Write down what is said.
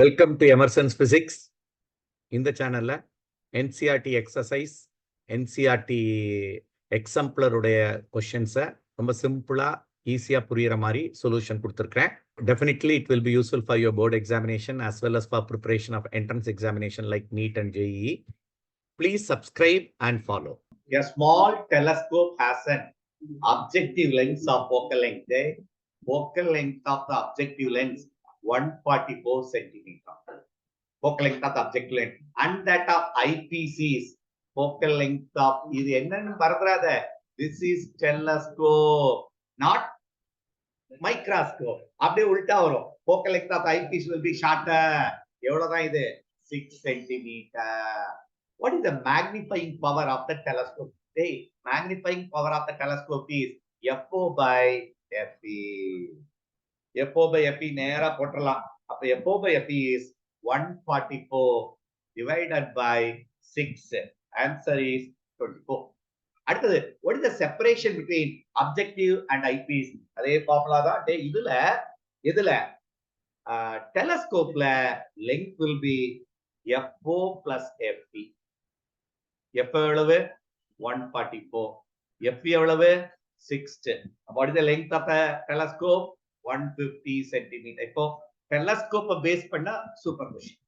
Welcome to Emerson's physics. இந்த சேனல்ல NCERT exercise, NCERT எக்ஸாம்பிளருடைய கொஸ்டின்ஸை ரொம்ப சிம்பிளா ஈஸியா புரியுற மாதிரி சொல்யூஷன் கொடுத்துருக்கேன். Definitely it will be useful for your board examination as well as for preparation of entrance examination like NEET and JEE. Please subscribe and follow. A small telescope has an objective length of focal length. The focal length of the objective lens 144 centimeter. Focal length of the objective length. And that of eyepiece is focal length of this is telescope, not microscope. அப்படியே உல்டா வரும். Focal length of the eyepiece will be shorter. எவ்வளவுதான் இது? 6 centimeter. What is the magnifying power of the telescope? The magnifying power of the telescope is FO by FE. FO by FE நேரா போட்டுறலாம். அப்ப FO by FE is 144 divided by 6. Answer is 24. அடுத்தது, what is the separation between objective and eyepiece? அதே formula தான். இதுல telescopeல length will be FO plus FE. F எவ்வளவு? 144. FE எவ்வளவு? 6. What is the length of the telescope? 150 centimeter. இப்போ telescope base பண்ண super position.